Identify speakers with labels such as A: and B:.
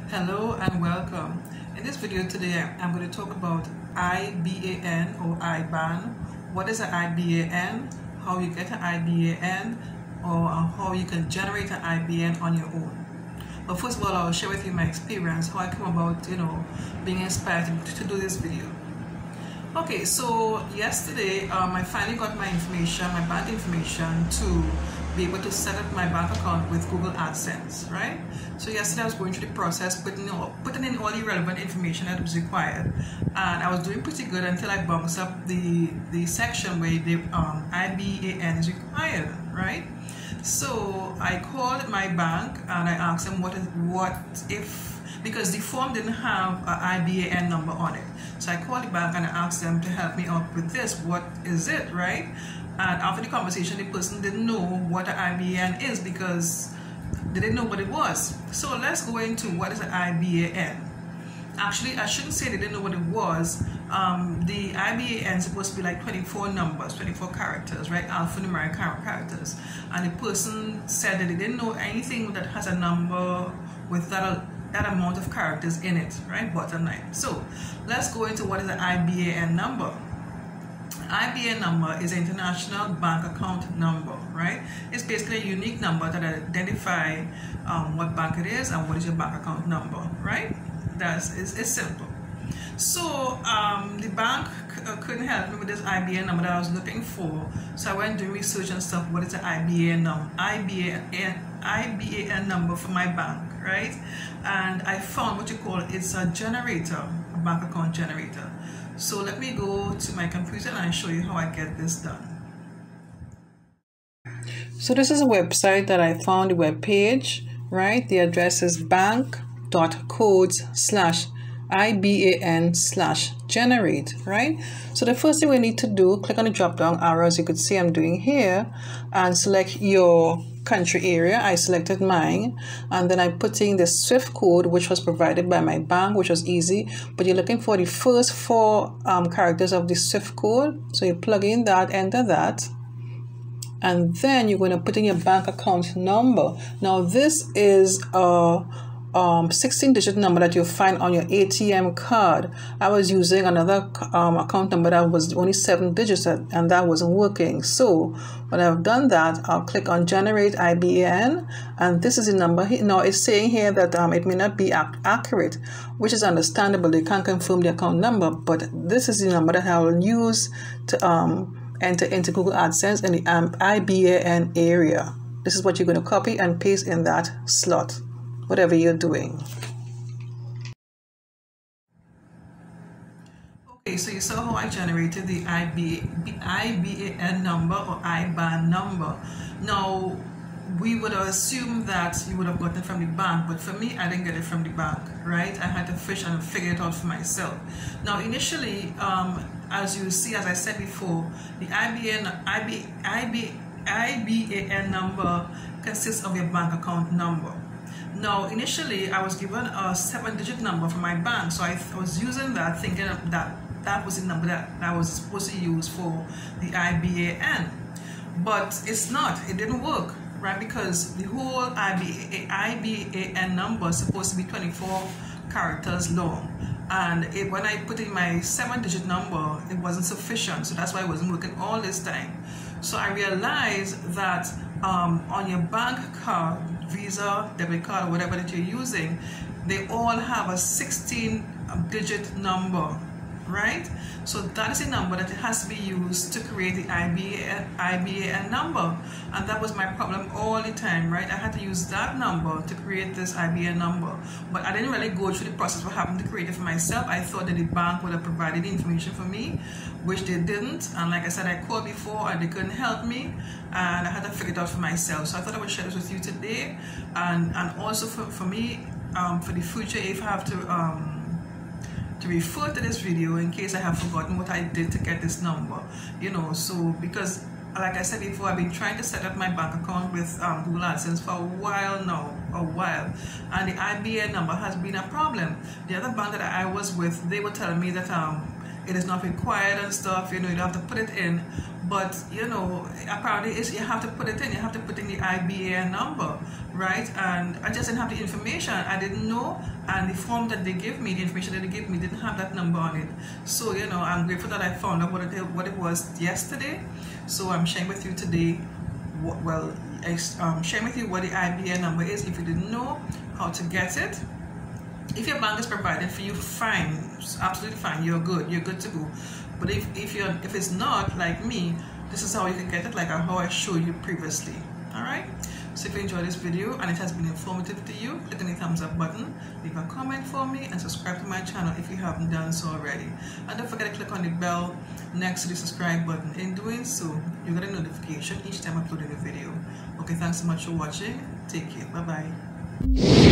A: Hello and welcome. In this video today, I'm going to talk about IBAN or IBAN. What is an IBAN? How you get an IBAN, or how you can generate an IBAN on your own. But first of all, I'll share with you my experience, how I come about, being inspired to do this video. Okay, so yesterday I finally got my information, my bank information, to be able to set up my bank account with Google AdSense, right? So yesterday I was going through the process, putting in all the relevant information that was required, and I was doing pretty good until I bounced up the section where the IBAN is required, right? So I called my bank and I asked them because the form didn't have an IBAN number on it. So I called the bank and I asked them to help me out with this. What is it, right? And after the conversation, the person didn't know what an IBAN is because they didn't know what it was. So let's go into what is an IBAN. Actually, I shouldn't say they didn't know what it was. The IBAN is supposed to be like 24 numbers, 24 characters, right? Alphanumeric characters. And the person said that they didn't know anything that has a number with that amount of characters in it, right? Bottom line. So let's go into what is an IBAN number. IBAN number is an international bank account number, right? It's basically a unique number that identifies what bank it is and what is your bank account number, right? It's simple. So the bank couldn't help me with this IBAN number that I was looking for. So I went doing research and stuff. What is the IBAN number? IBAN number for my bank, right? And I found what you call it's a generator, a bank account generator. So let me go to my computer and I'll show you how I get this done. So this is a website that I found, the web page, right? The address is bank.codes/IBAN/generate, right? So the first thing we need to do, click on the drop down arrow as you could see I'm doing here, and select your country area. I selected mine, and then I put in the SWIFT code, which was provided by my bank, which was easy, but you're looking for the first 4 characters of the SWIFT code. So you plug in that, enter that, and then you're going to put in your bank account number. Now this is a 16-digit number that you'll find on your ATM card. I was using another account number that was only 7 digits and that wasn't working. So when I've done that, I'll click on generate IBAN, and this is the number. Now it's saying here that it may not be accurate, which is understandable. They can't confirm the account number, but this is the number that I will use to enter into Google AdSense in the IBAN area. This is what you're going to copy and paste in that slot, whatever you're doing. Okay, so you saw how I generated the IBAN number or IBAN number. Now, we would have assumed that you would have gotten it from the bank, but for me, I didn't get it from the bank, right? I had to fish and figure it out for myself. Now, initially, as you see, as I said before, the IBAN number consists of your bank account number. Now, initially, I was given a 7-digit number from my bank, so I was using that, thinking that was the number that I was supposed to use for the IBAN. But it's not. It didn't work, right? Because the whole IBAN number is supposed to be 24 characters long. And when I put in my 7-digit number, it wasn't sufficient. So that's why it wasn't working all this time. So I realized that on your bank card, Visa, debit card, or whatever that you're using, they all have a 16-digit number, right? So that is the number that it has to be used to create the IBAN number. And that was my problem all the time, right? I had to use that number to create this IBAN number. But I didn't really go through the process of having to create it for myself. I thought that the bank would have provided the information for me, which they didn't. And like I said, I called before and they couldn't help me, and I had to figure it out for myself. So I thought I would share this with you today, and also for me, for the future, if I have to refer to this video in case I have forgotten what I did to get this number, so because like I said before, I've been trying to set up my bank account with Google AdSense for a while now, and the IBAN number has been a problem. The other bank that I was with, they were telling me that it is not required and stuff, you don't have to put it in, but you know, apparently you have to put it in. You have to put in the IBAN number, right? And I just didn't have the information. I didn't know, and the form that they gave me, the information that they gave me, didn't have that number on it. So you know, I'm grateful that I found out what it was yesterday. So I'm sharing with you today. Well, sharing with you what the IBAN number is. If you didn't know how to get it, if your bank is providing for you, fine, absolutely fine, you're good to go. But if it's not, like me, this is how you can get it, like how I showed you previously. All right, so if you enjoyed this video and it has been informative to you, click on the thumbs up button, leave a comment for me, and subscribe to my channel if you haven't done so already. And don't forget to click on the bell next to the subscribe button. In doing so, you get a notification each time I upload a new video. Okay, thanks so much for watching. Take care. Bye bye.